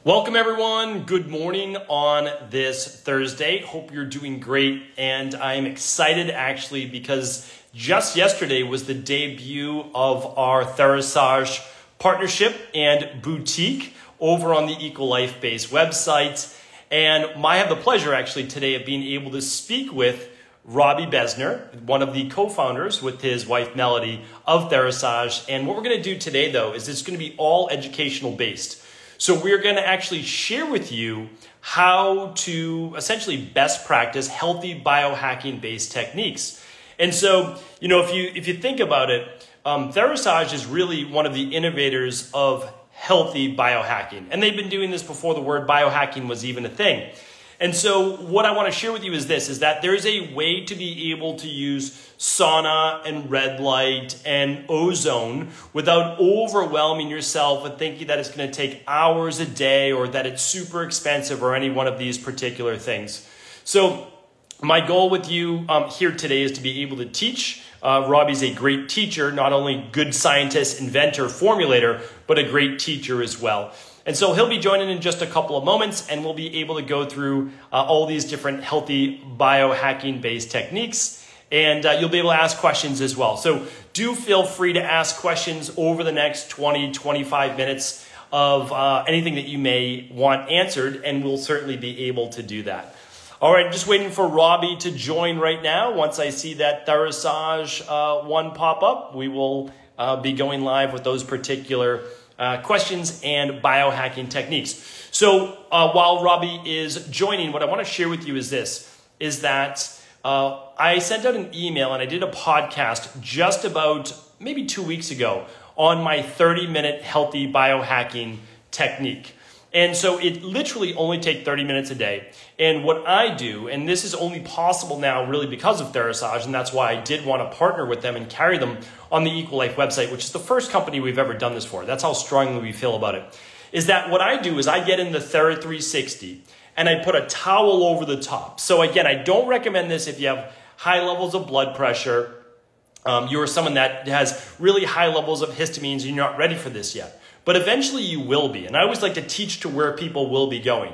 Welcome everyone. Good morning on this Thursday. Hope you're doing great. And I'm excited actually because just yesterday was the debut of our Therasage partnership and boutique over on the Equi.Life based website. And I have the pleasure actually today of being able to speak with Robby Besner, one of the co-founders with his wife Melody of Therasage. And what we're going to do today though is it's going to be all educational based. So we're going to actually share with you how to essentially best practice healthy biohacking based techniques. And so, if you think about it, Therasage is really one of the innovators of healthy biohacking. And they've been doing this before the word biohacking was even a thing. And so what I want to share with you is this, is that there's a way to be able to use sauna and red light and ozone without overwhelming yourself with thinking that it's going to take hours a day or that it's super expensive or any one of these particular things. So my goal with you here today is to be able to teach. Robby's a great teacher, not only good scientist, inventor, formulator, but a great teacher as well. And so he'll be joining in just a couple of moments and we'll be able to go through all these different healthy biohacking based techniques and you'll be able to ask questions as well. So do feel free to ask questions over the next 20-25 minutes of anything that you may want answered, and we'll certainly be able to do that. All right, just waiting for Robby to join right now. Once I see that Therasage one pop up, we will be going live with those particular questions and biohacking techniques. So while Robby is joining, what I want to share with you is this, is that I sent out an email and I did a podcast just about maybe 2 weeks ago on my 30-minute healthy biohacking technique. And so it literally only takes 30 minutes a day. And what I do, and this is only possible now really because of Therasage, and that's why I did want to partner with them and carry them on the Equi.Life website, which is the first company we've ever done this for. That's how strongly we feel about it. Is that what I do is I get in the Thera 360 and I put a towel over the top. So again, I don't recommend this if you have high levels of blood pressure, you're someone that has really high levels of histamines and you're not ready for this yet. But eventually you will be. And I always like to teach to where people will be going.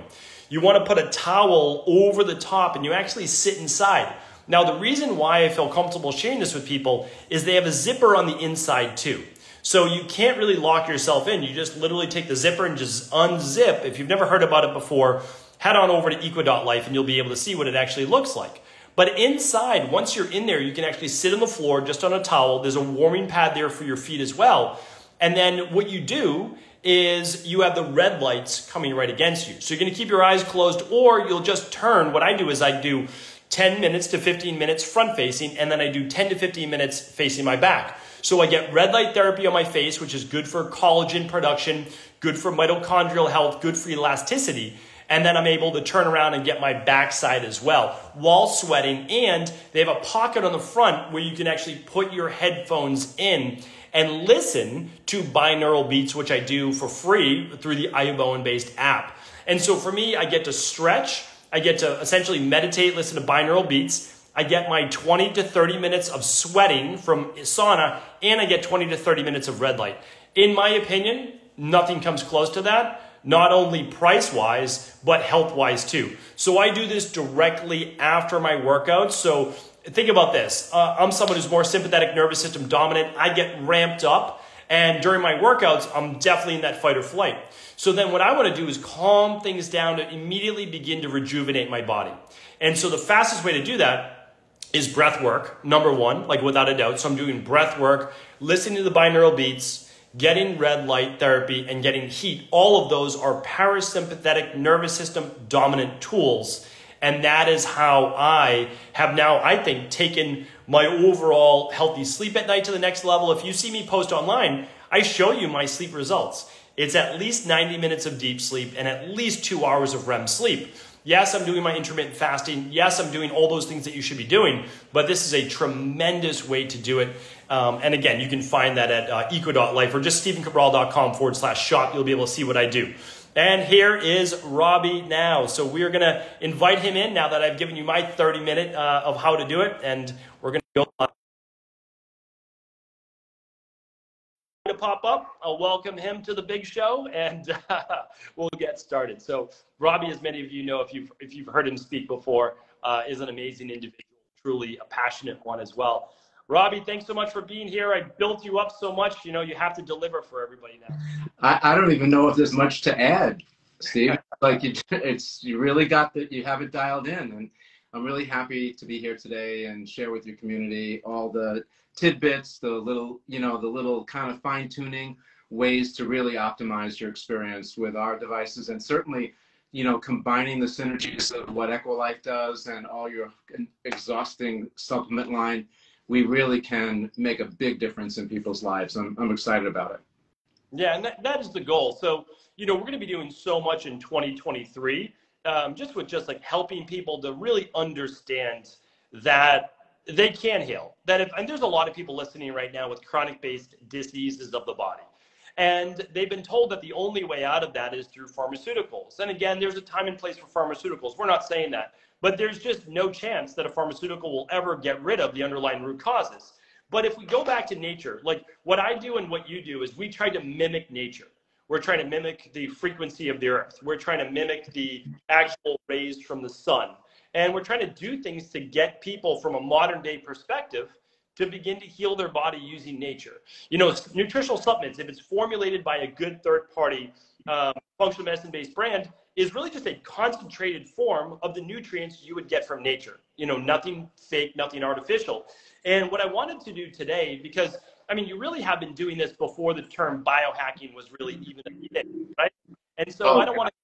You want to put a towel over the top and you actually sit inside. Now, the reason why I feel comfortable sharing this with people is they have a zipper on the inside too. So you can't really lock yourself in. You just literally take the zipper and just unzip. If you've never heard about it before, head on over to Equi.Life and you'll be able to see what it actually looks like. But inside, once you're in there, you can actually sit on the floor just on a towel. There's a warming pad there for your feet as well. And then what you do is you have the red lights coming right against you. So you're going to keep your eyes closed or you'll just turn. What I do is I do 10 minutes to 15 minutes front facing and then I do 10 to 15 minutes facing my back. So I get red light therapy on my face, which is good for collagen production, good for mitochondrial health, good for elasticity. And then I'm able to turn around and get my backside as well while sweating. And they have a pocket on the front where you can actually put your headphones in and listen to binaural beats, which I do for free through the iPhone-based app. And so for me, I get to stretch, I get to essentially meditate, listen to binaural beats, I get my 20 to 30 minutes of sweating from sauna, and I get 20 to 30 minutes of red light. In my opinion, nothing comes close to that, not only price-wise, but health-wise too. So I do this directly after my workouts. So think about this. I'm someone who's more sympathetic nervous system dominant. I get ramped up. And during my workouts, I'm definitely in that fight or flight. So then what I want to do is calm things down to immediately begin to rejuvenate my body. And so the fastest way to do that is breath work, number one, like without a doubt. So I'm doing breath work, listening to the binaural beats, getting red light therapy, and getting heat. All of those are parasympathetic nervous system dominant tools. And that is how I have now, I think, taken my overall healthy sleep at night to the next level. If you see me post online, I show you my sleep results. It's at least 90 minutes of deep sleep and at least 2 hours of REM sleep. Yes, I'm doing my intermittent fasting. Yes, I'm doing all those things that you should be doing, but this is a tremendous way to do it. And again, you can find that at Equi.Life or just stevencabral.com/shop. You'll be able to see what I do. And here is Robby now. So we are going to invite him in now that I've given you my 30-minute of how to do it. And we're going to go pop up, I'll welcome him to the big show, and we'll get started. So Robby, as many of you know, if you've heard him speak before, is an amazing individual, truly a passionate one as well. Robby, thanks so much for being here. I built you up so much, you know, you have to deliver for everybody now. I don't even know if there's much to add, Steve. Like you really got that, you have it dialed in, and I'm really happy to be here today and share with your community all the tidbits, the little kind of fine tuning ways to really optimize your experience with our devices, and certainly, you know, combining the synergies of what Equi.Life does and all your exhausting supplement line. We really can make a big difference in people's lives. I'm excited about it. Yeah, and that is the goal. So, you know, we're going to be doing so much in 2023, just like helping people to really understand that they can heal. And there's a lot of people listening right now with chronic-based diseases of the body. And they've been told that the only way out of that is through pharmaceuticals. And again, there's a time and place for pharmaceuticals. We're not saying that. But there's just no chance that a pharmaceutical will ever get rid of the underlying root causes. But if we go back to nature, like what I do and what you do is we try to mimic nature. We're trying to mimic the frequency of the earth. We're trying to mimic the actual rays from the sun. And we're trying to do things to get people from a modern day perspective to begin to heal their body using nature. You know, nutritional supplements, if it's formulated by a good third party functional medicine-based brand, is really just a concentrated form of the nutrients you would get from nature. You know, nothing fake, nothing artificial. And what I wanted to do today, because, I mean, you really have been doing this before the term biohacking was really even a thing, right? And so I don't want to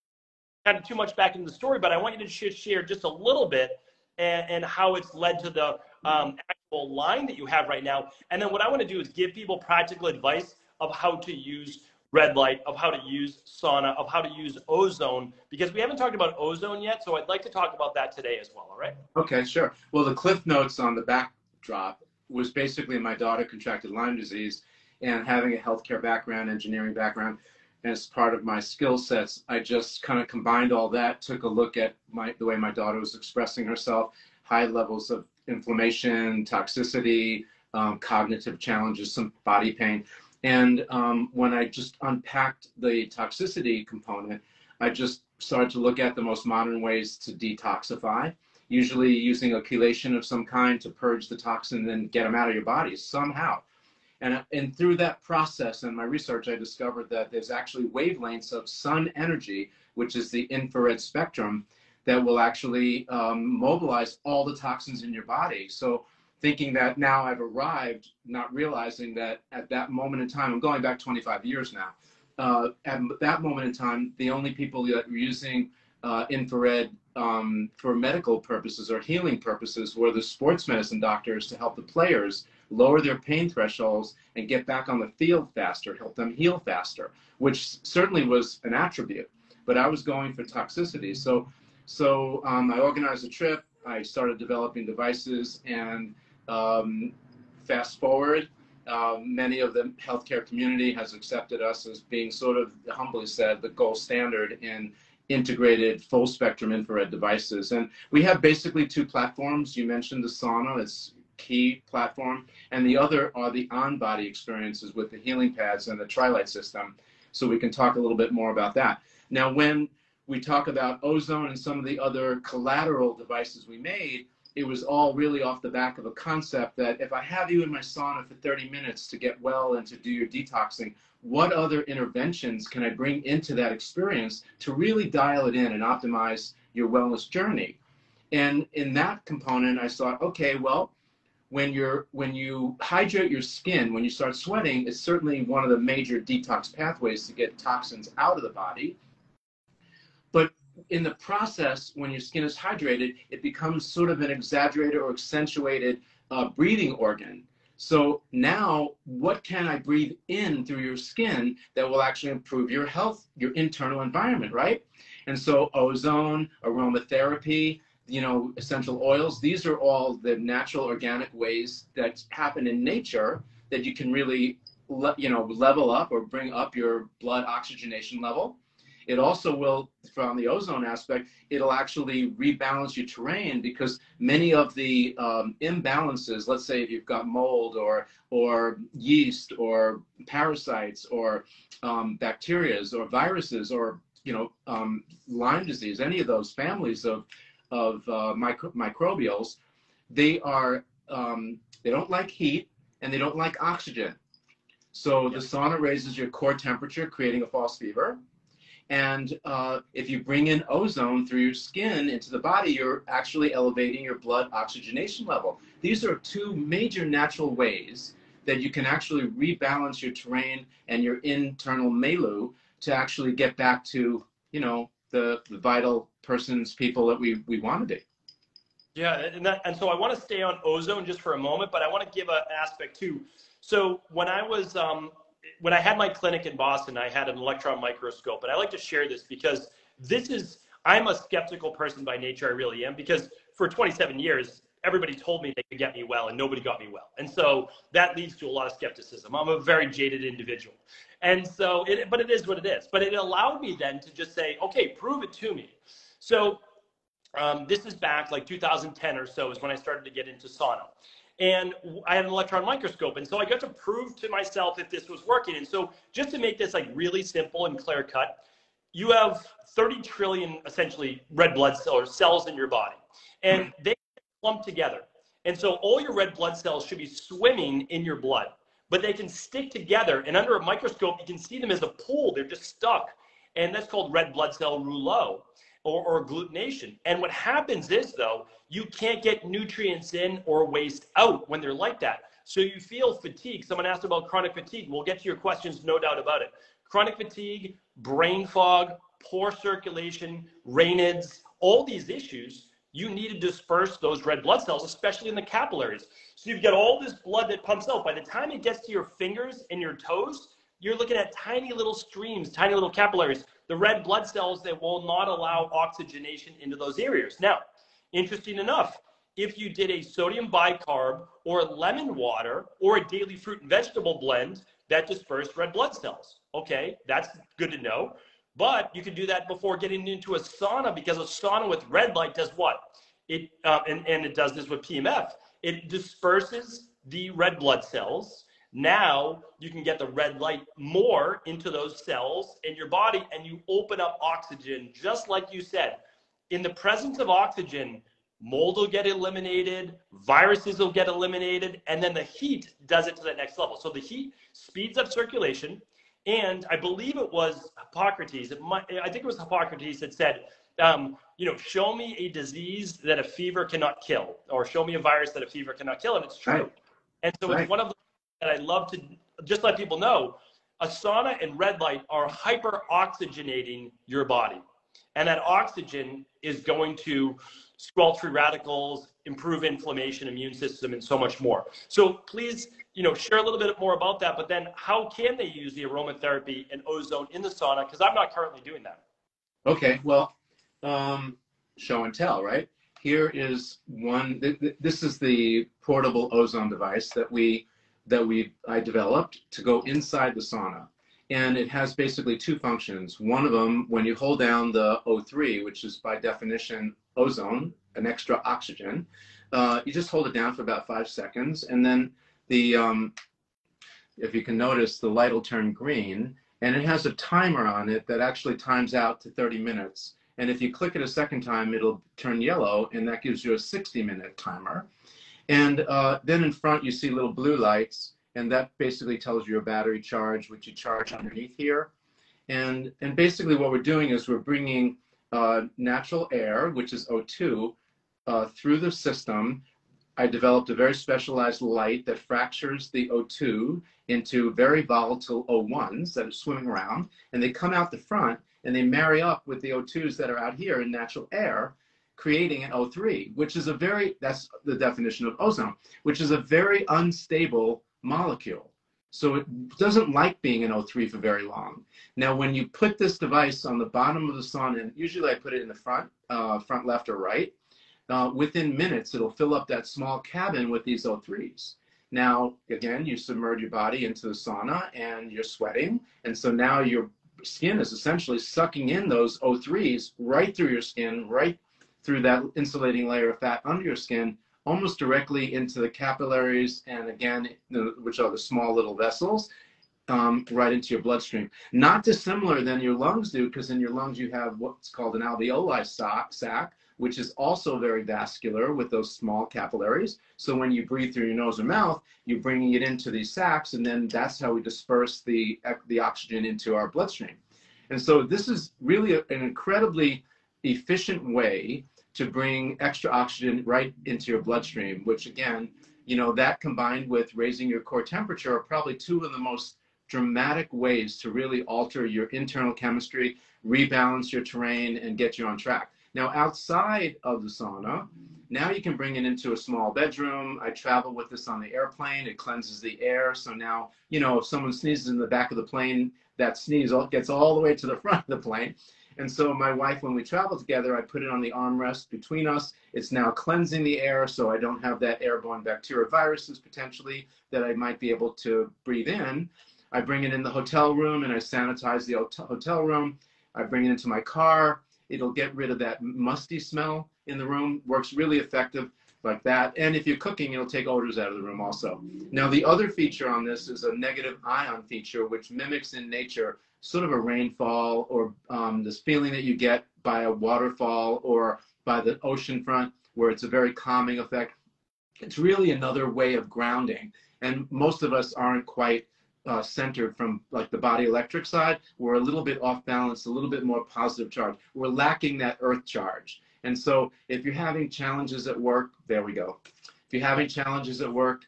kind of too much back into the story, but I want you to share just a little bit and how it's led to the actual line that you have right now. And then what I want to do is give people practical advice of how to use red light, of how to use sauna, of how to use ozone, because we haven't talked about ozone yet. So I'd like to talk about that today as well. All right. Okay, sure. Well, the cliff notes on the backdrop was basically my daughter contracted Lyme disease, and having a healthcare background, engineering background, as part of my skill sets, I just kind of combined all that, took a look at the way my daughter was expressing herself, high levels of inflammation, toxicity, cognitive challenges, some body pain. And when I just unpacked the toxicity component, I just started to look at the most modern ways to detoxify, usually using a chelation of some kind to purge the toxin and get them out of your body somehow. And through that process and my research, I discovered that there's actually wavelengths of sun energy, which is the infrared spectrum, that will actually mobilize all the toxins in your body. So thinking that now I've arrived, not realizing that at that moment in time, I'm going back 25 years now, at that moment in time, the only people that were using infrared for medical purposes or healing purposes were the sports medicine doctors to help the players lower their pain thresholds and get back on the field faster, help them heal faster, which certainly was an attribute. But I was going for toxicity. So I organized a trip, I started developing devices, and fast forward, many of the healthcare community has accepted us as being sort of, humbly said, the gold standard in integrated full spectrum infrared devices. And we have basically two platforms. You mentioned the sauna, it's key platform, and the other are the on-body experiences with the healing pads and the Tri-Light system. So we can talk a little bit more about that. Now, when we talk about ozone and some of the other collateral devices we made, it was all really off the back of a concept that if I have you in my sauna for 30 minutes to get well and to do your detoxing, what other interventions can I bring into that experience to really dial it in and optimize your wellness journey? And in that component, I thought, okay, well, when you hydrate your skin, when you start sweating, it's certainly one of the major detox pathways to get toxins out of the body. But in the process, when your skin is hydrated, it becomes sort of an exaggerated or accentuated breathing organ. So now, what can I breathe in through your skin that will actually improve your health, your internal environment, right? And so ozone, aromatherapy, you know, essential oils, these are all the natural organic ways that happen in nature that you can really, level up or bring up your blood oxygenation level. It also will, from the ozone aspect, it'll actually rebalance your terrain, because many of the imbalances, let's say if you've got mold or yeast or parasites or bacterias or viruses or Lyme disease, any of those families of microbials, they are they don't like heat and they don't like oxygen. So the sauna raises your core temperature, creating a false fever. And if you bring in ozone through your skin into the body, you're actually elevating your blood oxygenation level. These are two major natural ways that you can actually rebalance your terrain and your internal milieu to actually get back to, the vital persons, people that we want to be. Yeah, and so I want to stay on ozone just for a moment, but I want to give an aspect too. So when I had my clinic in Boston, I had an electron microscope, and I like to share this because I'm a skeptical person by nature. I really am, because for 27 years, everybody told me they could get me well and nobody got me well. And so that leads to a lot of skepticism. I'm a very jaded individual. And so, but it is what it is. But it allowed me then to just say, okay, prove it to me. So this is back like 2010 or so is when I started to get into sauna. And I had an electron microscope. And so I got to prove to myself if this was working. And so just to make this like really simple and clear cut, you have 30 trillion essentially red blood cells in your body. And they clump together. And so all your red blood cells should be swimming in your blood, but they can stick together. And under a microscope, you can see them as a pool. They're just stuck. And that's called red blood cell rouleau or agglutination. And what happens is, though, you can't get nutrients in or waste out when they're like that. So you feel fatigue. Someone asked about chronic fatigue. We'll get to your questions, no doubt about it. Chronic fatigue, brain fog, poor circulation, Raynaud's, all these issues, you need to disperse those red blood cells, especially in the capillaries. So you've got all this blood that pumps out. By the time it gets to your fingers and your toes, you're looking at tiny little streams, tiny little capillaries, the red blood cells that will not allow oxygenation into those areas. Now, interesting enough, if you did a sodium bicarb or lemon water or a daily fruit and vegetable blend, that dispersed red blood cells. Okay, that's good to know. But you can do that before getting into a sauna, because a sauna with red light does what? And it does this with PMF. It disperses the red blood cells. Now you can get the red light more into those cells in your body, and you open up oxygen, just like you said. In the presence of oxygen, mold will get eliminated, viruses will get eliminated, and then the heat does it to the next level. So the heat speeds up circulation. And I believe it was Hippocrates. I think it was Hippocrates that said, show me a disease that a fever cannot kill, or show me a virus that a fever cannot kill. And it's true. Right. And so it's one of the that I love to just let people know, a sauna and red light are hyper oxygenating your body. And that oxygen is going to squelch free radicals, improve inflammation, immune system, and so much more. So please, share a little bit more about that, but then how can they use the aromatherapy and ozone in the sauna? Because I'm not currently doing that. Okay, well, show and tell, right? Here is one, this is the portable ozone device that I developed to go inside the sauna. And it has basically two functions. One of them, when you hold down the O3, which is by definition ozone, an extra oxygen, you just hold it down for about 5 seconds, and then if you can notice, the light will turn green, and it has a timer on it that actually times out to 30 minutes. And if you click it a second time, it'll turn yellow, and that gives you a 60-minute timer. And then in front, you see little blue lights, and that basically tells you your battery charge, which you charge underneath here. And basically what we're doing is we're bringing natural air, which is O2, through the system. I developed a very specialized light that fractures the O2 into very volatile O1s that are swimming around, and they come out the front and they marry up with the O2s that are out here in natural air, creating an O3, which is that's the definition of ozone, which is a very unstable molecule. So it doesn't like being in O3 for very long. Now, when you put this device on the bottom of the sauna, and usually I put it in the front left or right, within minutes, it'll fill up that small cabin with these O3s. Now, again, you submerge your body into the sauna and you're sweating. And so now your skin is essentially sucking in those O3s right through your skin, right through that insulating layer of fat under your skin, almost directly into the capillaries, and again, which are the small little vessels, right into your bloodstream. Not dissimilar than your lungs do, because in your lungs you have what's called an alveoli sac, which is also very vascular with those small capillaries. So when you breathe through your nose or mouth, you're bringing it into these sacs, and then that's how we disperse the oxygen into our bloodstream. And so this is really an incredibly efficient way to bring extra oxygen right into your bloodstream, which again, that combined with raising your core temperature are probably two of the most dramatic ways to really alter your internal chemistry, rebalance your terrain, and get you on track. Now, outside of the sauna, now you can bring it into a small bedroom. I travel with this on the airplane. It cleanses the air. So now, if someone sneezes in the back of the plane, that sneeze gets all the way to the front of the plane. And so my wife, when we travel together, I put it on the armrest between us. It's now cleansing the air, so I don't have that airborne bacteria, viruses potentially that I might be able to breathe in. I bring it in the hotel room and I sanitize the hotel room. I bring it into my car. It'll get rid of that musty smell in the room. Works really effective like that. And if you're cooking, it'll take odors out of the room also. Now, the other feature on this is a negative ion feature, which mimics in nature sort of a rainfall or this feeling that you get by a waterfall or by the ocean front, where it's a very calming effect. It's really another way of grounding. And most of us aren't quite centered from like the body electric side. We're a little bit off balance, a little bit more positive charge. We're lacking that earth charge. And so if you're having challenges at work, there we go. If you're having challenges at work,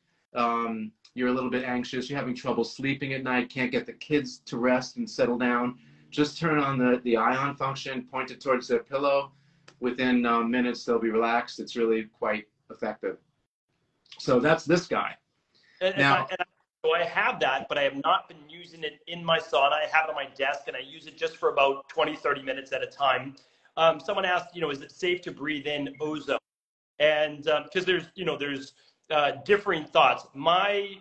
you're a little bit anxious, you're having trouble sleeping at night, can't get the kids to rest and settle down, just turn on the ion function, point it towards their pillow. Within minutes, they'll be relaxed. It's really quite effective. So that's this guy. So I have that, but I have not been using it in my sauna. I have it on my desk, and I use it just for about 20, 30 minutes at a time. Someone asked, is it safe to breathe in ozone? And because there's differing thoughts. My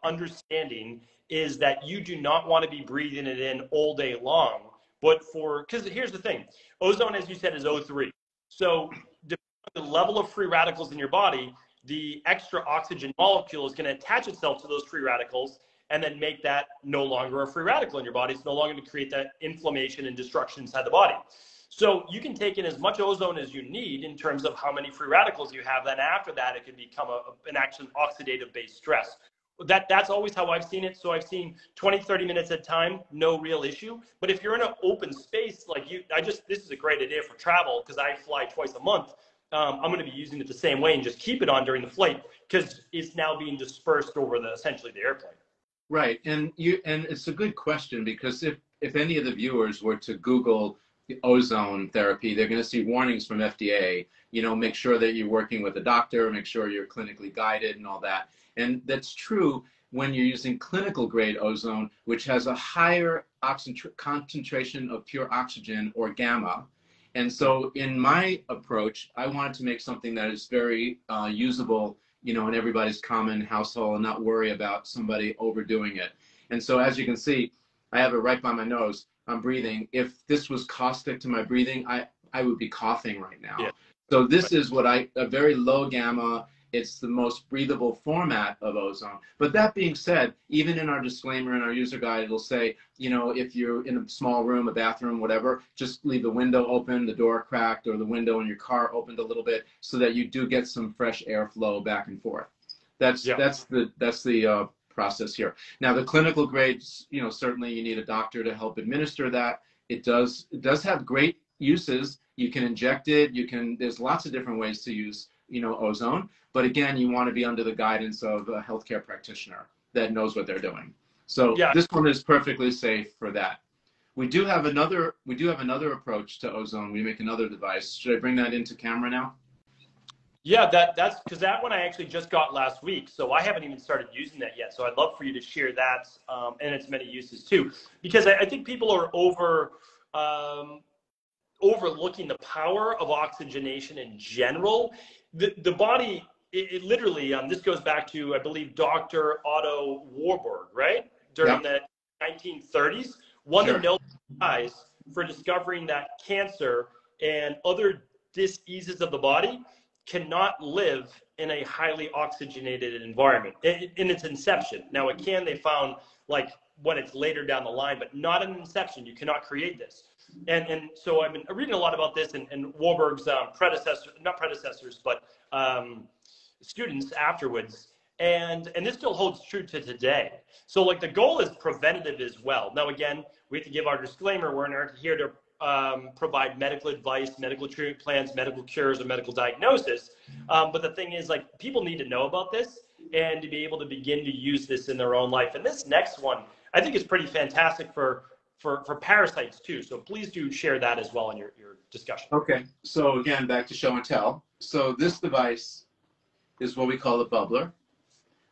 understanding is that you do not want to be breathing it in all day long. But because here's the thing, ozone, as you said, is O3. So depending on the level of free radicals in your body, the extra oxygen molecule is going to attach itself to those free radicals and then make that no longer a free radical in your body. It's no longer going to create that inflammation and destruction inside the body. So you can take in as much ozone as you need in terms of how many free radicals you have. Then after that, it can become an actual oxidative-based stress. That's always how I've seen it. So I've seen 20, 30 minutes at a time, no real issue. But if you're in an open space like this is a great idea for travel because I fly twice a month. I'm going to be using it the same way and just keep it on during the flight because it's now being dispersed over essentially the airplane. Right, and it's a good question because if any of the viewers were to Google the ozone therapy, they're going to see warnings from FDA. Make sure that you're working with a doctor, make sure you're clinically guided and all that. And that's true when you're using clinical grade ozone, which has a higher concentration of pure oxygen or gamma. And so in my approach, I wanted to make something that is very usable, in everybody's common household and not worry about somebody overdoing it. And so as you can see, I have it right by my nose. I'm breathing. If this was caustic to my breathing, I would be coughing right now. Yeah. So this is a very low gamma. It's the most breathable format of ozone. But that being said, even in our disclaimer in our user guide, it'll say, if you're in a small room, a bathroom, whatever, just leave the window open, the door cracked, or the window in your car opened a little bit so that you do get some fresh airflow back and forth. That's the process here. Now, the clinical grades, certainly you need a doctor to help administer that. It does have great uses. You can inject it. There's lots of different ways to use, ozone. But again, you want to be under the guidance of a healthcare practitioner that knows what they're doing. So This one is perfectly safe for that. We do have another approach to ozone. We make another device. Should I bring that into camera now? Yeah, that's because that one I actually just got last week. So I haven't even started using that yet. So I'd love for you to share that and its many uses too. Because I think people are overlooking the power of oxygenation in general. The body, it literally, this goes back to, I believe, Dr. Otto Warburg, right? During the 1930s, won the Nobel guys for discovering that cancer and other diseases of the body cannot live in a highly oxygenated environment in its inception. Now, it can, they found, like when it's later down the line, but not in inception. You cannot create this. And so I've been reading a lot about this, and Warburg's predecessors, not predecessors, but students afterwards. And this still holds true to today. So like the goal is preventative as well. Now, again, we have to give our disclaimer. We're not here to provide medical advice, medical treatment plans, medical cures, or medical diagnosis. But the thing is, like, people need to know about this and to be able to begin to use this in their own life. And this next one, I think, is pretty fantastic for parasites too. So please do share that as well in your discussion. Okay, so again, back to show and tell. So this device is what we call a bubbler.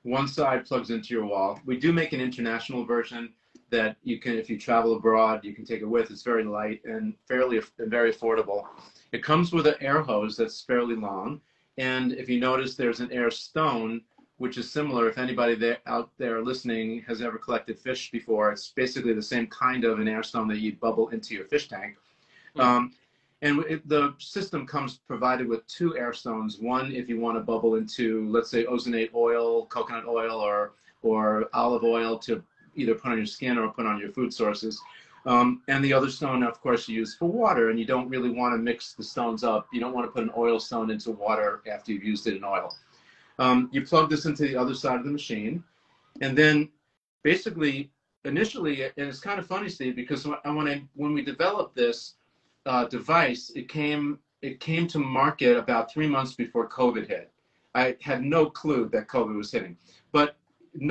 One side plugs into your wall. We do make an international version that you can, if you travel abroad, you can take it with. It's very light and very affordable. It comes with an air hose that's fairly long. And if you notice, there's an air stone, which is similar. If anybody out there listening has ever collected fish before, it's basically the same kind of an air stone that you'd bubble into your fish tank. The system comes provided with 2 air stones. One, if you want to bubble into, let's say, ozonate oil, coconut oil, or olive oil to either put on your skin or put on your food sources. And the other stone, of course, you use for water, and you don't really want to mix the stones up. You don't want to put an oil stone into water after you've used it in oil. You plug this into the other side of the machine, and then basically, initially, and it's kind of funny, Steve, because when we developed this device, it came to market about 3 months before COVID hit. I had no clue that COVID was hitting, but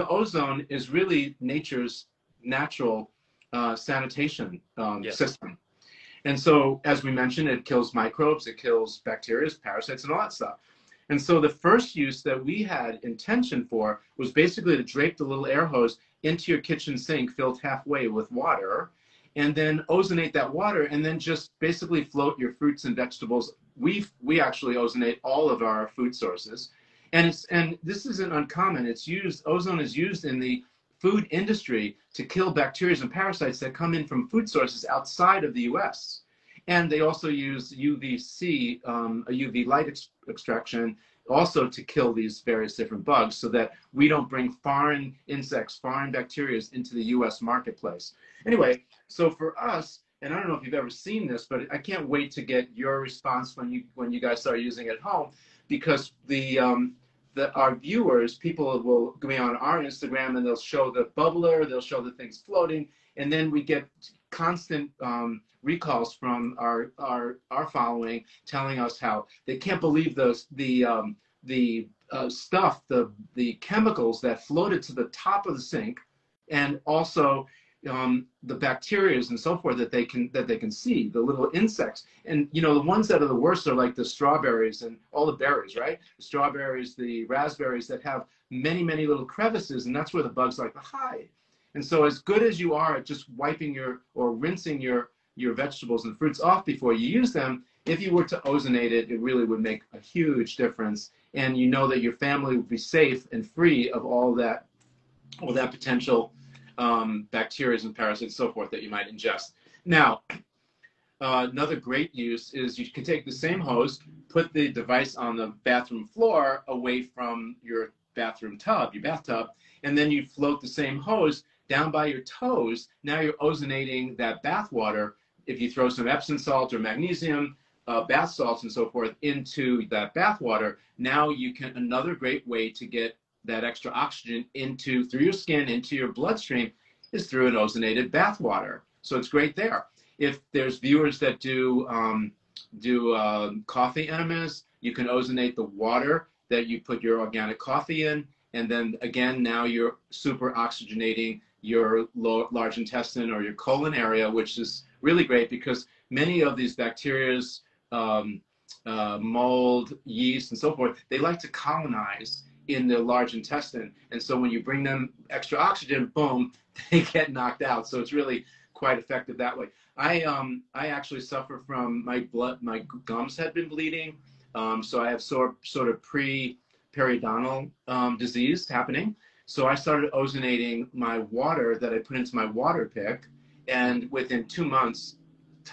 ozone is really nature's natural sanitation system. And so, as we mentioned, it kills microbes, it kills bacteria, parasites, and all that stuff. And so the first use that we had intention for was basically to drape the little air hose into your kitchen sink filled halfway with water, and then ozonate that water, and then just basically float your fruits and vegetables. We actually ozonate all of our food sources. And this isn't uncommon. Ozone is used in the food industry to kill bacteria and parasites that come in from food sources outside of the US. And they also use UVC, a UV light extraction, also to kill these various different bugs so that we don't bring foreign insects, foreign bacteria into the US marketplace. Anyway, so for us, and I don't know if you've ever seen this, but I can't wait to get your response when you guys start using it at home, because our viewers, people will be on our Instagram and they'll show the bubbler, they'll show the things floating, and then we get constant recalls from our following telling us how they can't believe the stuff, the chemicals that floated to the top of the sink, and also the bacteria and so forth that they can see, the little insects. And the ones that are the worst are like the strawberries and all the berries, right? The strawberries, the raspberries that have many, many little crevices, and that's where the bugs like to hide. And so as good as you are at just wiping or rinsing your vegetables and fruits off before you use them, if you were to ozonate it, it really would make a huge difference. And you know that your family would be safe and free of all that potential bacteria and parasites and so forth that you might ingest. Now, another great use is you can take the same hose, put the device on the bathroom floor away from your bathtub, and then you float the same hose down by your toes. Now you're ozonating that bath water. If you throw some Epsom salt or magnesium, bath salts and so forth into that bath water, now you can, another great way to get that extra oxygen through your skin into your bloodstream is through an ozonated bath water. So it's great there. If there's viewers that do coffee enemas, you can ozonate the water that you put your organic coffee in, and then again, now you're super oxygenating your large intestine or your colon area, which is really great because many of these bacteria, mold, yeast, and so forth, they like to colonize in the large intestine. And so when you bring them extra oxygen, boom, they get knocked out. So it's really quite effective that way. I actually suffer from my gums had been bleeding. So I have sort of periodontal disease happening. So I started ozonating my water that I put into my water pick. and within 2 months,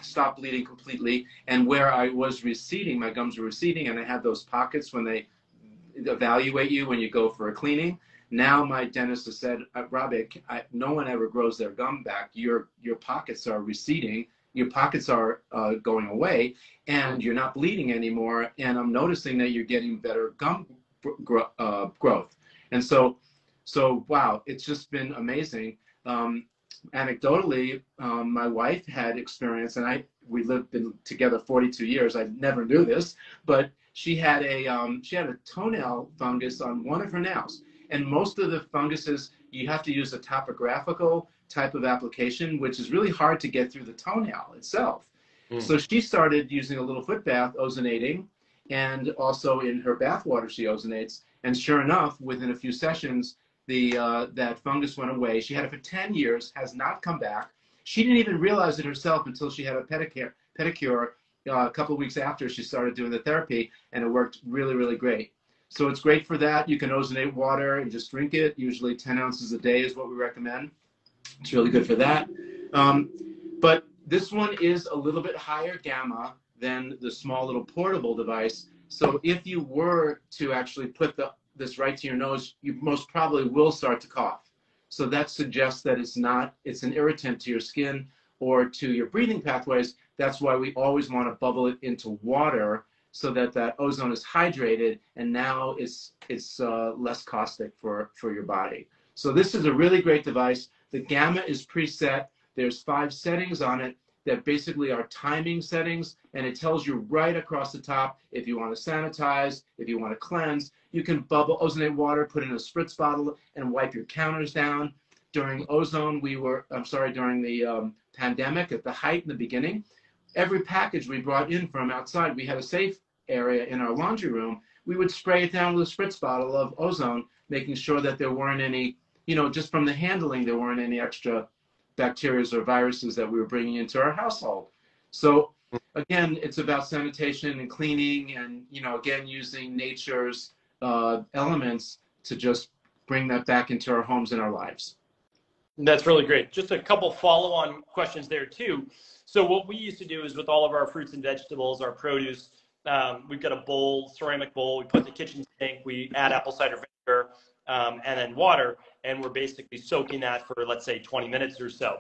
stopped bleeding completely. And where I was receding, my gums were receding, and I had those pockets when they evaluate you when you go for a cleaning. Now my dentist has said, Robby, no one ever grows their gum back. Your pockets are receding. Your pockets are going away, and you're not bleeding anymore. And I'm noticing that you're getting better gum growth. And so wow, it's just been amazing. Anecdotally, my wife had experience, and we been together 42 years. I never knew this, but she had a toenail fungus on one of her nails. And most of the funguses, you have to use a topographical type of application, which is really hard to get through the toenail itself. So she started using a little foot bath, ozonating, and also in her bath water she ozonates. And sure enough, within a few sessions, that fungus went away. She had it for 10 years, has not come back. She didn't even realize it herself until she had a pedicure a couple of weeks after she started doing the therapy, and it worked really, really great. So it's great for that. You can ozonate water and just drink it. Usually 10 ounces a day is what we recommend. It's really good for that. But this one is a little bit higher gamma than the small little portable device. So if you were to actually put this right to your nose, you most probably will start to cough. So that suggests that it's an irritant to your skin or to your breathing pathways. That's why we always want to bubble it into water so that ozone is hydrated, and now it's less caustic for your body. So this is a really great device. The gamma is preset. There's 5 settings on it that basically are timing settings, and it tells you right across the top if you want to sanitize, if you want to cleanse. You can ozonate water, put in a spritz bottle, and wipe your counters down. During during the pandemic, at the height in the beginning, every package we brought in from outside, we had a safe area in our laundry room. We would spray it down with a spritz bottle of ozone, making sure that there weren't any, just from the handling, there weren't any extra bacteria or viruses that we were bringing into our household. So again, it's about sanitation and cleaning, and again, using nature's elements to just bring that back into our homes and our lives. That's really great. Just a couple follow-on questions there too. So what we used to do is with all of our fruits and vegetables, our produce, we've got a ceramic bowl, we put in the kitchen sink, we add apple cider vinegar, and then water, and we're basically soaking that for, let's say, 20 minutes or so.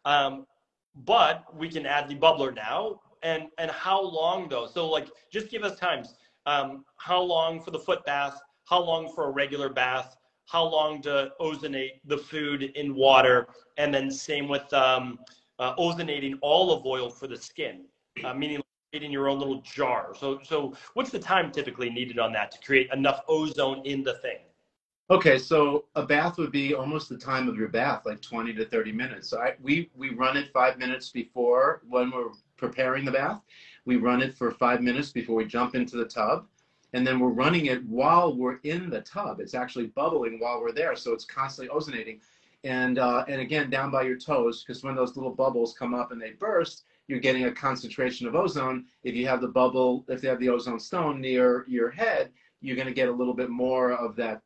But we can add the bubbler now, and how long though? So just give us times. How long for the foot bath? How long for a regular bath? How long to ozonate the food in water? And then same with ozonating olive oil for the skin, meaning in your own little jar. So what's the time typically needed on that to create enough ozone in the thing? Okay, so a bath would be almost the time of your bath, like 20 to 30 minutes. So we run it 5 minutes before when we're preparing the bath. We run it for 5 minutes before we jump into the tub. And then we're running it while we're in the tub. It's actually bubbling while we're there, so it's constantly ozonating. And again, down by your toes, because when those little bubbles come up and they burst, you're getting a concentration of ozone. If you have if you have the ozone stone near your head, you're going to get a little bit more of that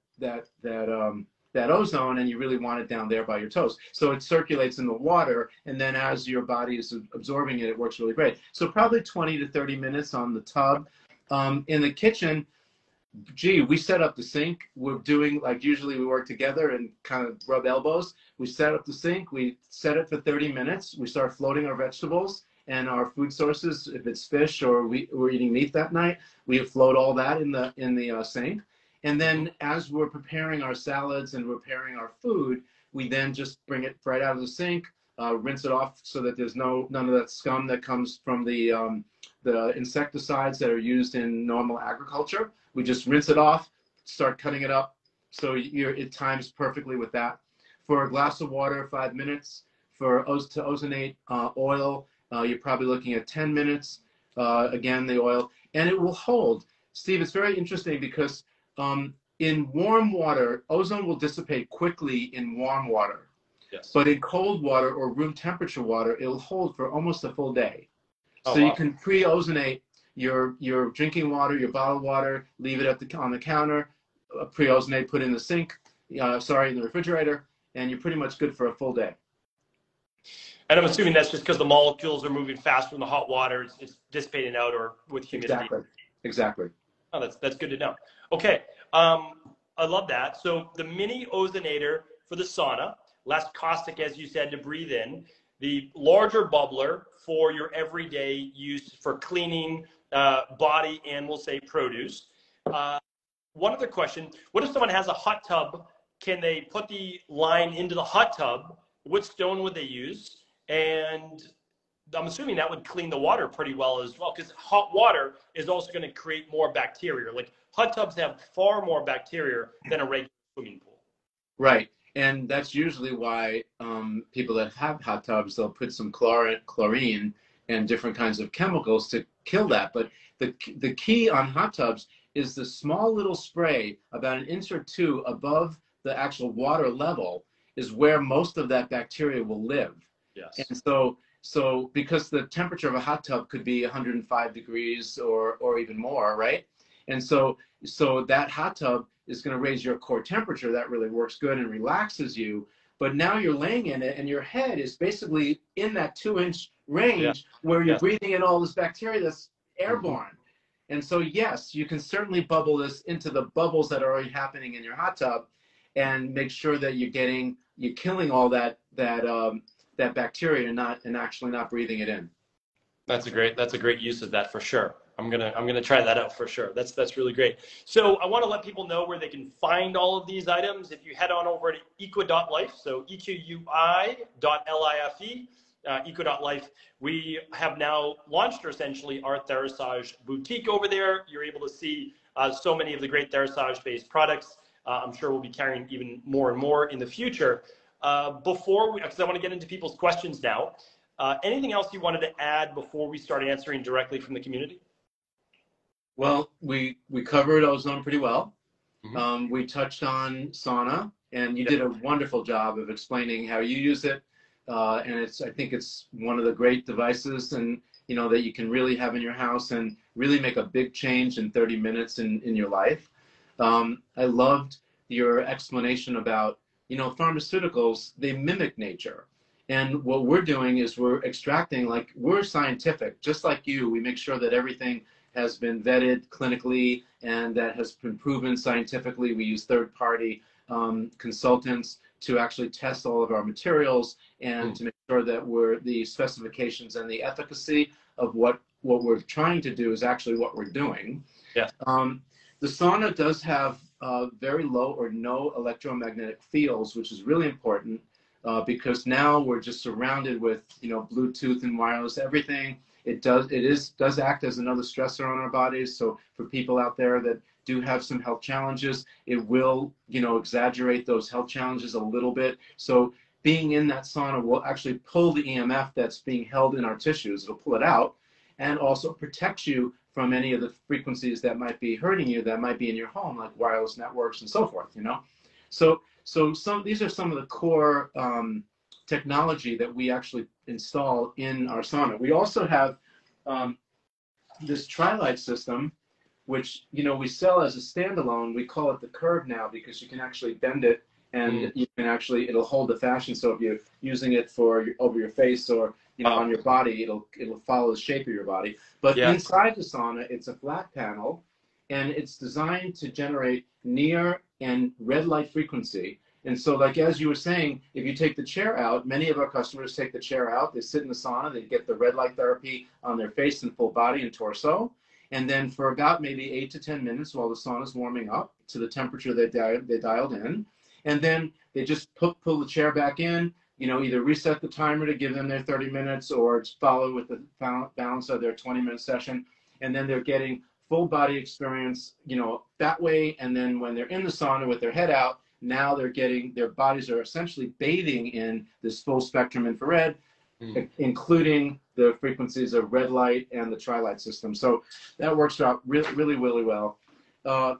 ozone, and you really want it down there by your toes. So it circulates in the water, and then as your body is absorbing it, it works really great. So probably 20 to 30 minutes on the tub. In the kitchen, we set up the sink. We're doing, usually we work together and kind of rub elbows. We set up the sink. We set it for 30 minutes. We start floating our vegetables and our food sources. If it's fish or we're eating meat that night, we float all that in the sink. And then as we're preparing our salads and preparing our food, we then just bring it right out of the sink, rinse it off so that there's none of that scum that comes from the insecticides that are used in normal agriculture. We just rinse it off, start cutting it up, so it times perfectly with that. For a glass of water, 5 minutes. To ozonate oil, you're probably looking at 10 minutes, again, the oil, and it will hold. Steve, it's very interesting because in warm water, ozone will dissipate quickly in warm water. Yes. But in cold water or room temperature water, it'll hold for almost a full day. So you can pre-ozonate your drinking water, your bottled water, leave it on the counter, pre-ozonate, put in the sink, in the refrigerator, and you're pretty much good for a full day. And I'm assuming that's just because the molecules are moving faster in the hot water. It's dissipating out or with humidity. Exactly. Oh, that's good to know. Okay, I love that. So the mini ozonator for the sauna, less caustic, as you said, to breathe in. The larger bubbler for your everyday use for cleaning body and we'll say produce. One other question, what if someone has a hot tub? Can they put the line into the hot tub? What stone would they use? And I'm assuming that would clean the water pretty well as well, because hot water is also going to create more bacteria. Like hot tubs have far more bacteria than a regular swimming pool. Right. And that's usually why people that have hot tubs, they'll put some chlorine and different kinds of chemicals to kill that. But the key on hot tubs is the small little spray about an inch or two above the actual water level is where most of that bacteria will live. Yes. And so because the temperature of a hot tub could be 105 degrees or even more, right? And so that hot tub is going to raise your core temperature. That really works good and relaxes you. But now you're laying in it and your head is basically in that 2-inch range where you're breathing in all this bacteria that's airborne. And so, yes, you can certainly bubble this into the bubbles that are already happening in your hot tub and make sure that you're killing all that bacteria and actually not breathing it in. That's a great use of that for sure. I'm gonna try that out for sure. That's really great. So I want to let people know where they can find all of these items. If you head on over to Equi.Life, so EQUI.LIFE, Equi.Life, we have now launched essentially our Therasage boutique over there. You're able to see so many of the great Therasage-based products. I'm sure we'll be carrying even more and more in the future. Because I want to get into people's questions now. Anything else you wanted to add before we start answering directly from the community? Well, we covered ozone pretty well. We touched on sauna, and you did a wonderful job of explaining how you use it. And I think it's one of the great devices, and that you can really have in your house and really make a big change in 30 minutes in your life. I loved your explanation about pharmaceuticals. They mimic nature. And what we're doing is we're extracting, like we're scientific, just like you. We make sure that everything has been vetted clinically and that has been proven scientifically. We use third-party consultants to actually test all of our materials and to make sure that the specifications and the efficacy of what we're trying to do is actually what we're doing. Yeah. The sauna does have very low or no electromagnetic fields, which is really important. Because now we're just surrounded with Bluetooth and wireless everything. It does act as another stressor on our bodies. So for people out there that do have some health challenges, it will exaggerate those health challenges a little bit. So being in that sauna will actually pull the EMF that's being held in our tissues. It'll pull it out and also protect you from any of the frequencies that might be hurting you, that might be in your home, like wireless networks and so forth. So these are some of the core technology that we actually install in our sauna. We also have this tri-light system, which we sell as a standalone. We call it the curve now because you can actually bend it and you can it'll hold the fashion. So if you're using it over your face or on your body, it'll follow the shape of your body. But inside the sauna, it's a flat panel, and it's designed to generate near and red light frequency. And so, like as you were saying, if you take the chair out, many of our customers take the chair out, they sit in the sauna, they get the red light therapy on their face and full body and torso. And then for about maybe 8 to 10 minutes while the sauna is warming up to the temperature they dialed in. And then they just pull the chair back in, either reset the timer to give them their 30 minutes or just follow with the balance of their 20-minute session. And then they're getting full body experience, that way. And then when they're in the sauna with their head out, now their bodies are essentially bathing in this full spectrum infrared, including the frequencies of red light and the tri-light system. So that works out really, really, really well. I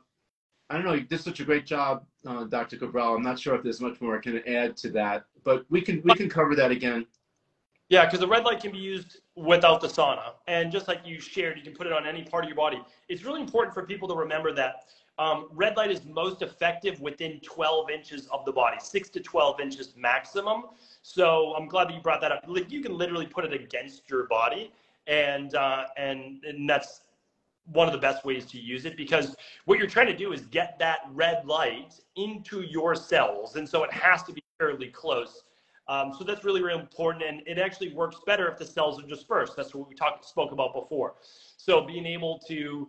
don't know, you did such a great job, Dr. Cabral. I'm not sure if there's much more I can add to that, but we can cover that again. Yeah, because the red light can be used without the sauna. And just like you shared, you can put it on any part of your body. It's really important for people to remember that red light is most effective within 12 inches of the body, 6 to 12 inches maximum. So I'm glad that you brought that up. Like, you can literally put it against your body, and that's one of the best ways to use it, because what you're trying to do is get that red light into your cells. And so it has to be fairly close. So that's really, really important. And it actually works better if the cells are dispersed. That's what we spoke about before. So being able to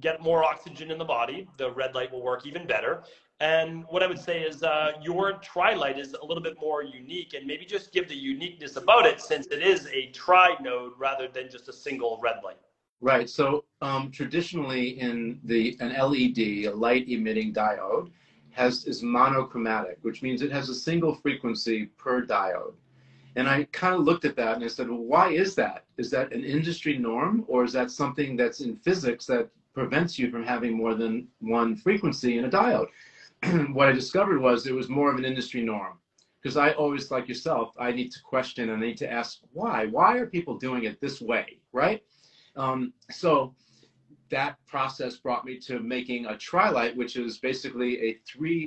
get more oxygen in the body, the red light will work even better. And what I would say is your tri-light is a little bit more unique, and maybe just give the uniqueness about it, since it is a tri-node rather than just a single red light. Right. So traditionally in an LED, a light emitting diode, is monochromatic, which means it has a single frequency per diode. And I kind of looked at that and I said, well, why is that? Is that an industry norm, or is that something that's in physics that prevents you from having more than one frequency in a diode? What I discovered was it was more of an industry norm. Because I always, like yourself, I need to question and I need to ask why. Why are people doing it this way, right? So that process brought me to making a tri-light, which is basically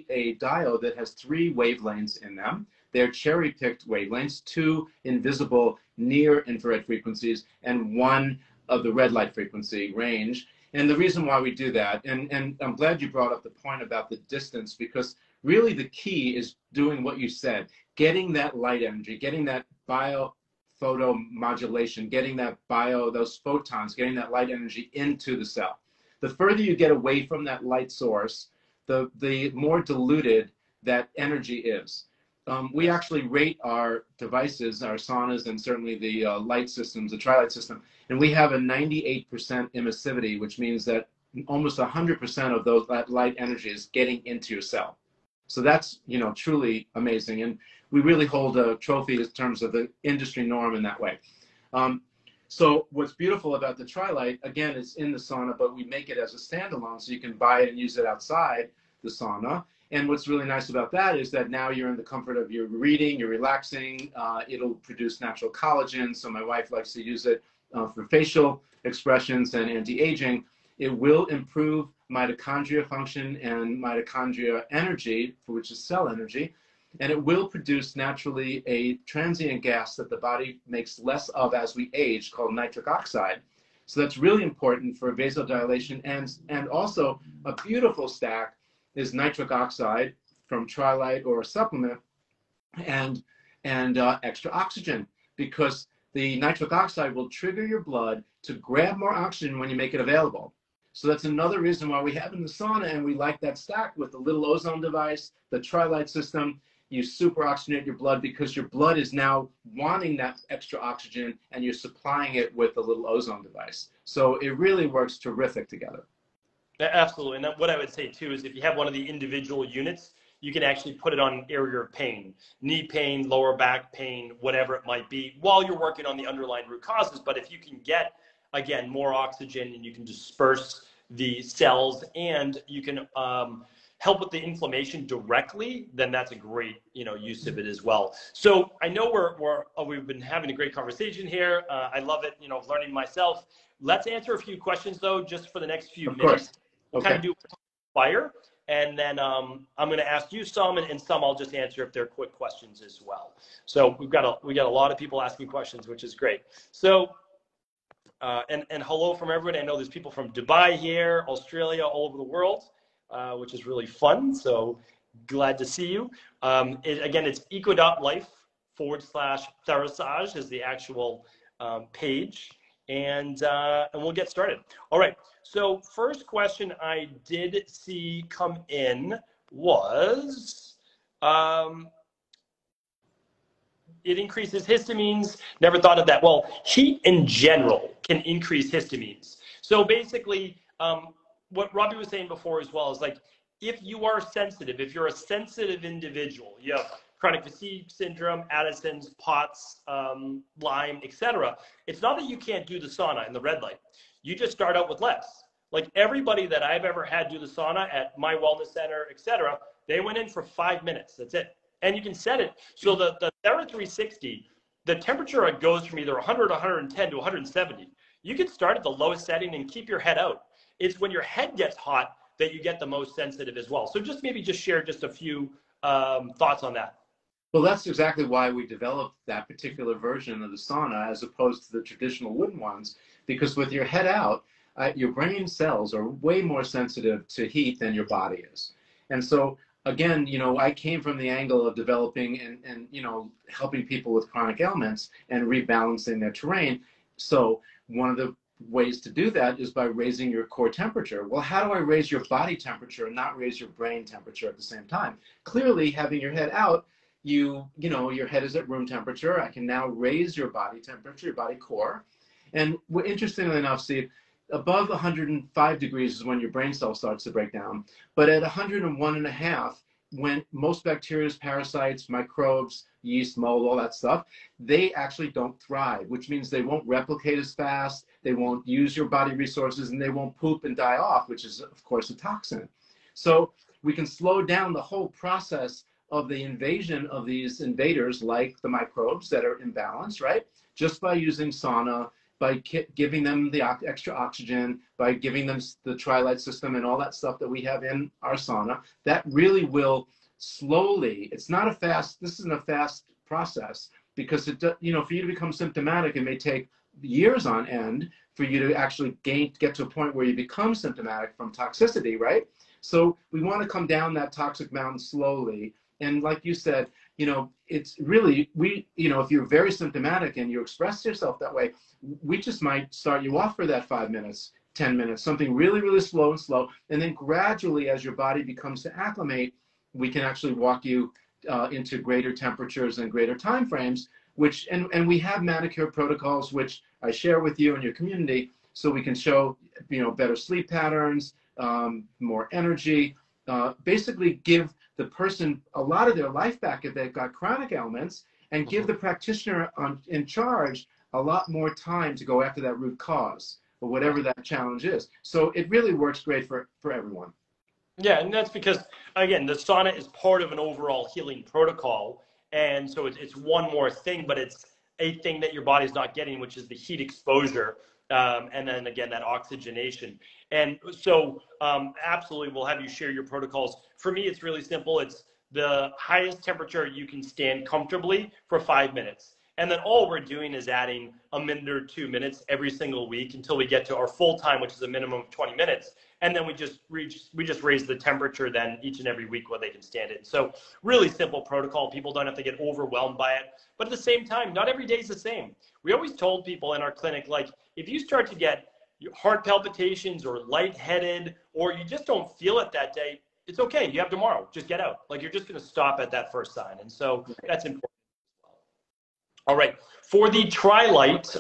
a diode that has 3 wavelengths in them. They're cherry-picked wavelengths, 2 invisible near infrared frequencies, and 1 of the red light frequency range. And the reason why we do that, and I'm glad you brought up the point about the distance, because really the key is doing what you said, getting that light energy, getting that photomodulation, getting those photons, getting that light energy into the cell. The further you get away from that light source, the more diluted that energy is. We actually rate our devices, our saunas, and certainly the light systems, the tri-light system, and we have a 98% emissivity, which means that almost 100% of that light energy is getting into your cell. So that's, truly amazing. And we really hold a trophy in terms of the industry norm in that way. So what's beautiful about the tri-light, again, it's in the sauna, but we make it as a standalone, so you can buy it and use it outside the sauna. And what's really nice about that is that now you're in the comfort of your reading, you're relaxing. It'll produce natural collagen. So my wife likes to use it for facial expressions and anti-aging. It will improve mitochondria function and mitochondria energy, which is cell energy. And it will produce naturally a transient gas that the body makes less of as we age, called nitric oxide. So that's really important for vasodilation. And also a beautiful stack is nitric oxide from tri-light or a supplement, and extra oxygen, because the nitric oxide will trigger your blood to grab more oxygen when you make it available. So that's another reason why we have in the sauna, and we like that stack with the little ozone device, the tri-light system. You super oxygenate your blood because your blood is now wanting that extra oxygen, and you're supplying it with the little ozone device. So it really works terrific together. Absolutely. And what I would say too is, if you have one of the individual units, you can actually put it on an area of pain, knee pain, lower back pain, whatever it might be, while you're working on the underlying root causes. But if you can get, again, more oxygen, and you can disperse the cells, and you can help with the inflammation directly, then that's a great, use of it as well. So I know we've been having a great conversation here. I love it, learning myself. Let's answer a few questions though, just for the next few minutes. We'll kind of do fire, and then I'm going to ask you some, and some I'll just answer if they're quick questions as well. So we got a lot of people asking questions, which is great. So and hello from everybody. I know there's people from Dubai here, Australia, all over the world, which is really fun. So glad to see you. Again, it's Equi.Life /Therasage is the actual page. And we'll get started. All right. So first question I did see come in was, it increases histamines. Never thought of that. Well, heat in general can increase histamines. So basically, what Robby was saying before as well is, like, if you are sensitive, if you're a sensitive individual, you have chronic fatigue syndrome, Addison's, POTS, Lyme, etc. It's not that you can't do the sauna and the red light. You just start out with less. Like, everybody that I've ever had do the sauna at my wellness center, etc., they went in for 5 minutes. That's it. And you can set it. So the Thera 360, the temperature goes from either 100, 110 to 170. You can start at the lowest setting and keep your head out. It's when your head gets hot that you get the most sensitive as well. So just maybe just share just a few thoughts on that. Well, that's exactly why we developed that particular version of the sauna as opposed to the traditional wooden ones, because with your head out, your brain cells are way more sensitive to heat than your body is. And so, again, you know, I came from the angle of developing and you know, helping people with chronic ailments and rebalancing their terrain. So one of the ways to do that is by raising your core temperature. Well, how do I raise your body temperature and not raise your brain temperature at the same time? Clearly, having your head out, you know, your head is at room temperature. I can now raise your body temperature, your body core. And interestingly enough, Steve, above 105 degrees is when your brain cell starts to break down. But at 101.5, when most bacteria, parasites, microbes, yeast, mold, all that stuff, they actually don't thrive, which means they won't replicate as fast, they won't use your body resources, and they won't poop and die off, which is, of course, a toxin. So we can slow down the whole process of the invasion of these invaders, like the microbes that are imbalanced, right? Just by using sauna, by giving them the extra oxygen, by giving them the Tri-Light system and all that stuff that we have in our sauna, that really will slowly, it's not a fast, this isn't a fast process, because it, you know, for you to become symptomatic, it may take years on end for you to actually get to a point where you become symptomatic from toxicity, right? So we want to come down that toxic mountain slowly. And like you said, you know, it's really, you know, if you're very symptomatic and you express yourself that way, we just might start you off for that 5 minutes, 10 minutes, something really, really slow and slow. And then gradually, as your body becomes to acclimate, we can actually walk you into greater temperatures and greater time frames, which, and we have manicure protocols, which I share with you and your community, so we can show, you know, better sleep patterns, more energy, basically give the person a lot of their life back if they've got chronic ailments, and give the practitioner in charge a lot more time to go after that root cause or whatever that challenge is. So it really works great for everyone. Yeah, and that's because, again, the sauna is part of an overall healing protocol. And so it's one more thing, but it's a thing that your body's not getting, which is the heat exposure. And then again, that oxygenation. And so absolutely, we'll have you share your protocols. For me, it's really simple. It's the highest temperature you can stand comfortably for 5 minutes. And then all we're doing is adding a minute or 2 minutes every single week until we get to our full time, which is a minimum of 20 minutes. And then we just raise the temperature then each and every week while they can stand it. So really simple protocol. People don't have to get overwhelmed by it. But at the same time, not every day is the same. We always told people in our clinic, like, if you start to get heart palpitations or lightheaded, or you just don't feel it that day, it's okay. You have tomorrow. Just get out. Like, you're just going to stop at that first sign. And so that's important. All right. For the Tri-Light,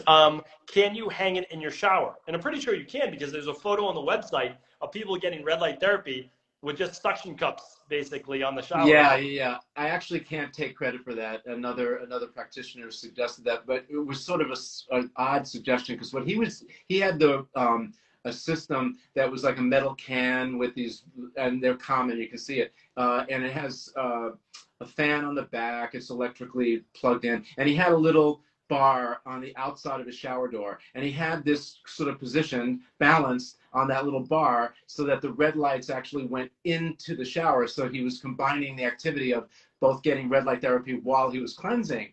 can you hang it in your shower? And I'm pretty sure you can, because there's a photo on the website of people getting red light therapy with just suction cups basically on the shower. Yeah. I actually can't take credit for that. Another practitioner suggested that, but it was sort of an odd suggestion, because what he had a system that was like a metal can with these, and they're common, you can see it, and it has a fan on the back, it's electrically plugged in, and he had a little bar on the outside of his shower door, and he had this sort of position balanced on that little bar so that the red lights actually went into the shower. So he was combining the activity of both getting red light therapy while he was cleansing.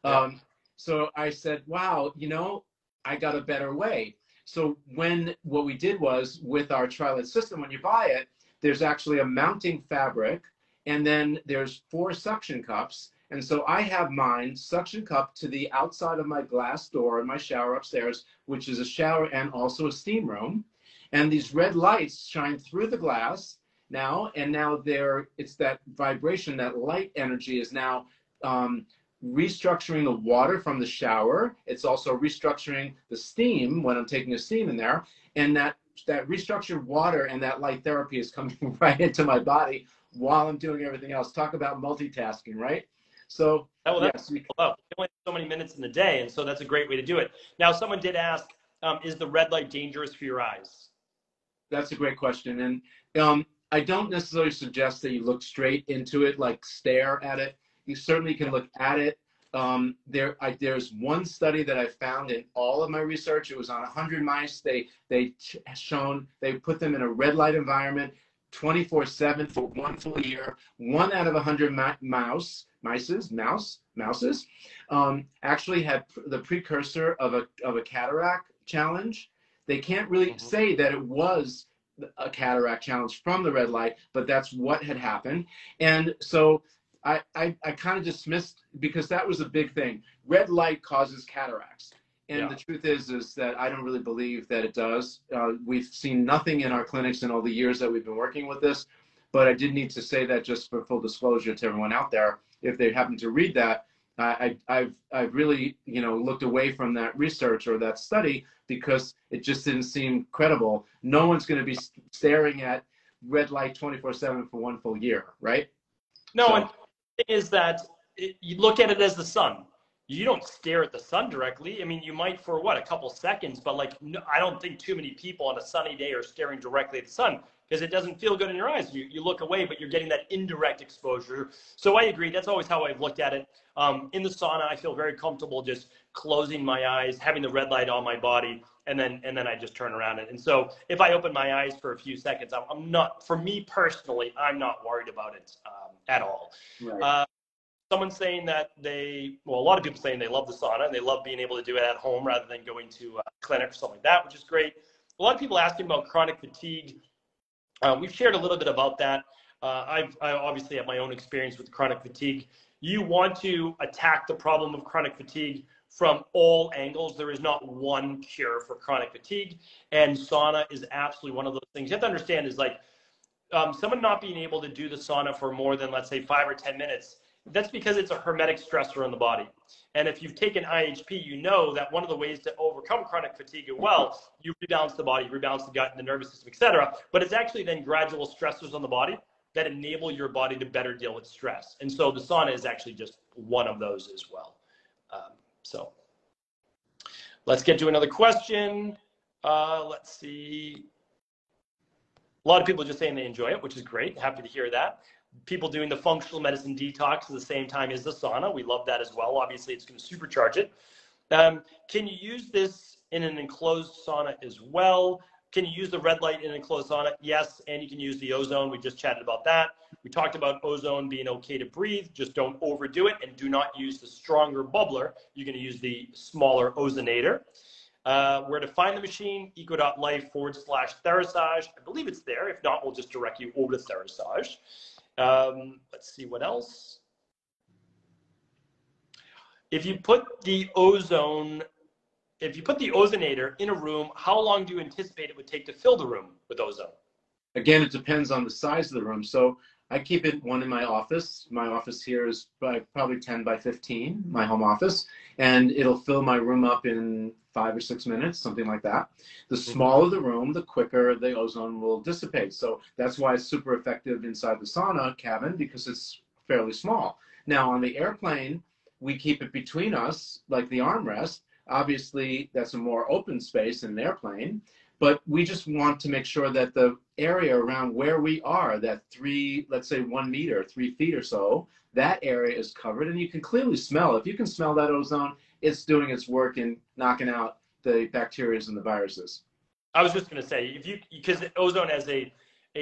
Yeah. So I said, wow, you know, I got a better way. So what we did was, with our Tri-Light system, when you buy it, there's actually a mounting fabric, and then there's 4 suction cups. And so I have mine suction cup to the outside of my glass door in my shower upstairs, which is a shower and also a steam room. And these red lights shine through the glass now, and now it's that vibration, that light energy is now restructuring the water from the shower. It's also restructuring the steam when I'm taking a steam in there. And that restructured water and that light therapy is coming right into my body while I'm doing everything else. Talk about multitasking, right? So, yes. We only have so many minutes in the day, and so that's a great way to do it. Now, someone did ask, is the red light dangerous for your eyes? That's a great question. And I don't necessarily suggest that you look straight into it, like stare at it. You certainly can look at it, There's one study that I found in all of my research. It was on 100 mice. They put them in a red light environment 24/7 for 1 full year. One out of 100 mouses actually had the precursor of a cataract challenge. They can't really say that it was a cataract challenge from the red light, but that's what had happened. And so I kind of dismissed, because that was a big thing. Red light causes cataracts. And the truth is that I don't really believe that it does. We've seen nothing in our clinics in all the years that we've been working with this, but I did need to say that just for full disclosure to everyone out there. If they happen to read that, I've really, looked away from that research or that study because it just didn't seem credible. No one's going to be staring at red light 24/7 for 1 full year, right? No, and the thing is that you look at it as the sun. You don't stare at the sun directly. I mean, you might for a couple seconds, but no, I don't think too many people on a sunny day are staring directly at the sun because it doesn't feel good in your eyes. You look away, but you're getting that indirect exposure. So I agree. That's always how I've looked at it. In the sauna, I feel very comfortable just closing my eyes, having the red light on my body, and then I just turn around. And so if I open my eyes for a few seconds, I'm not, for me personally, I'm not worried about it at all. Right. Someone saying that a lot of people saying they love the sauna and they love being able to do it at home rather than going to a clinic or something like that, which is great. A lot of people asking about chronic fatigue. We've shared a little bit about that. I obviously have my own experience with chronic fatigue. You want to attack the problem of chronic fatigue from all angles. There is not one cure for chronic fatigue, and sauna is absolutely one of those things. You have to understand is someone not being able to do the sauna for more than, let's say, 5 or 10 minutes, that's because it's a hermetic stressor on the body. And if you've taken IHP, you know that one of the ways to overcome chronic fatigue, you rebalance the body, rebalance the gut and the nervous system, etc. But it's actually then gradual stressors on the body that enable your body to better deal with stress. And so the sauna is actually just one of those as well. So let's get to another question. Let's see. A lot of people just saying they enjoy it, which is great. Happy to hear that. People doing the functional medicine detox at the same time as the sauna. We love that as well. Obviously, it's going to supercharge it. Can you use this in an enclosed sauna as well? Can you use the red light in an enclosed sauna? Yes, and you can use the ozone. We just chatted about that. We talked about ozone being okay to breathe. Just don't overdo it and do not use the stronger bubbler. You're going to use the smaller ozonator. Where to find the machine, Equi.Life/Therasage. I believe it's there. If not, we'll just direct you over to Therasage. Let's see what else. If you put the ozonator in a room, how long do you anticipate it would take to fill the room with ozone? Again, it depends on the size of the room. So I keep one in my office. My office here is probably 10 by 15, my home office, and it'll fill my room up in 5 or 6 minutes, something like that. The smaller the room, the quicker the ozone will dissipate. So that's why it's super effective inside the sauna cabin, because it's fairly small. Now on the airplane, we keep it between us, like the armrest. Obviously, that's a more open space in an airplane. But we just want to make sure that the area around where we are, that let's say 1 meter, 3 feet or so, that area is covered, and you can clearly smell. If you can smell that ozone, it's doing its work in knocking out the bacteria and the viruses. I was just going to say, because ozone has a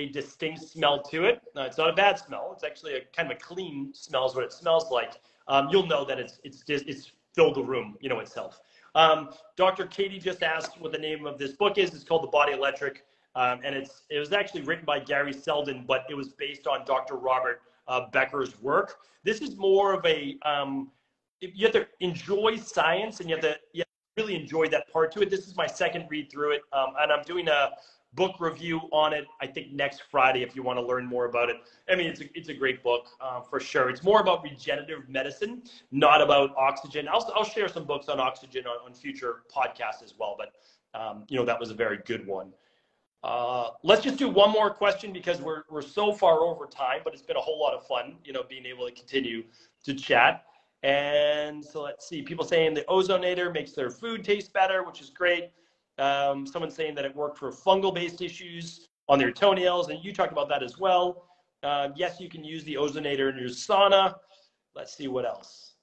distinct smell to it. It's not a bad smell. It's actually a kind of a clean smell is what it smells like. You'll know that it's filled the room, itself. Dr. Katie just asked what the name of this book is. It's called The Body Electric, and it was actually written by Gary Selden, but it was based on Dr. Robert Becker's work. This is more of a you have to enjoy science, and you have to really enjoy that part to it. This is my second read through it, and I'm doing a book review on it, I think next Friday, if you want to learn more about it. I mean, it's a great book for sure. It's more about regenerative medicine, not about oxygen. I'll share some books on oxygen on future podcasts as well, but that was a very good one. Let's just do one more question because we're so far over time, but it's been a whole lot of fun, being able to continue to chat. And so let's see, people saying the ozonator makes their food taste better, which is great. Someone saying that it worked for fungal-based issues on their toenails, and you talked about that as well. Yes, you can use the ozonator in your sauna. Let's see what else.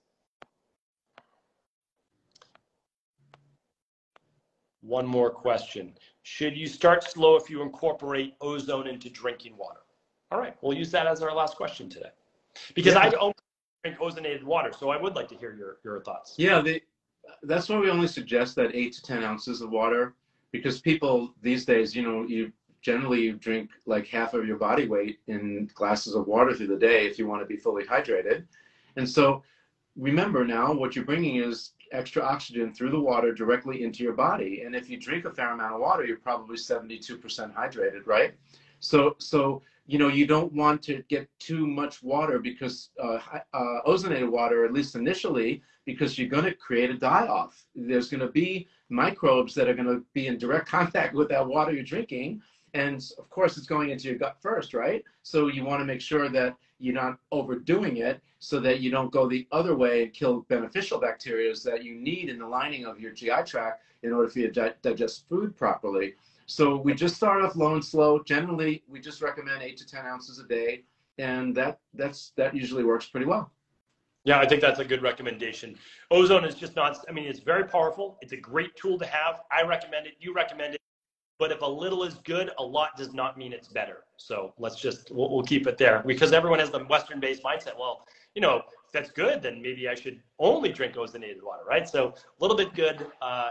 One more question. Should you start slow if you incorporate ozone into drinking water? All right, we'll use that as our last question today. Because I only drink ozonated water, so I would like to hear your thoughts. Yeah, that's why we only suggest that 8 to 10 ounces of water, because people these days, you generally drink like half of your body weight in glasses of water through the day if you want to be fully hydrated. And so remember now, what you're bringing is extra oxygen through the water directly into your body. And if you drink a fair amount of water, you're probably 72% hydrated, right? So you don't want to get too much water, because ozonated water, at least initially, because you're going to create a die-off. There's going to be microbes that are going to be in direct contact with that water you're drinking. And of course, it's going into your gut first, right? So you want to make sure that you're not overdoing it, so that you don't go the other way and kill beneficial bacteria that you need in the lining of your GI tract in order for you to digest food properly. So we just start off low and slow. Generally, we just recommend 8 to 10 ounces a day, and that usually works pretty well. Yeah, I think that's a good recommendation. Ozone is just not, it's very powerful. It's a great tool to have. I recommend it. You recommend it. But if a little is good, a lot does not mean it's better. So we'll keep it there, because everyone has the Western-based mindset. Well, if that's good, then maybe I should only drink ozonated water, right? So a little bit good,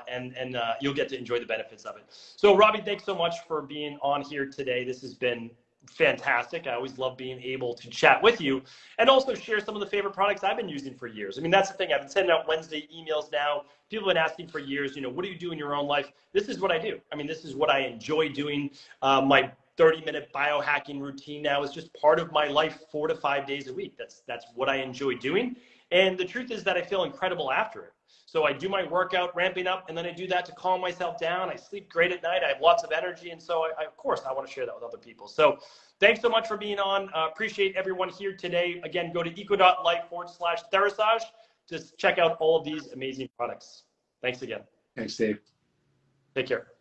and you'll get to enjoy the benefits of it. So Robby, thanks so much for being on here today. This has been fantastic. I always love being able to chat with you and also share some of the favorite products I've been using for years. That's the thing. I've been sending out Wednesday emails now. People have been asking for years, what do you do in your own life? This is what I do. This is what I enjoy doing. My 30-minute biohacking routine now is just part of my life 4 to 5 days a week. That's what I enjoy doing. And the truth is that I feel incredible after it. So I do my workout, ramping up, and then I do that to calm myself down. I sleep great at night. I have lots of energy. And so, of course, I want to share that with other people. So thanks so much for being on. Appreciate everyone here today. Again, go to Equi.Life/Therasage to check out all of these amazing products. Thanks again. Thanks, Dave. Take care.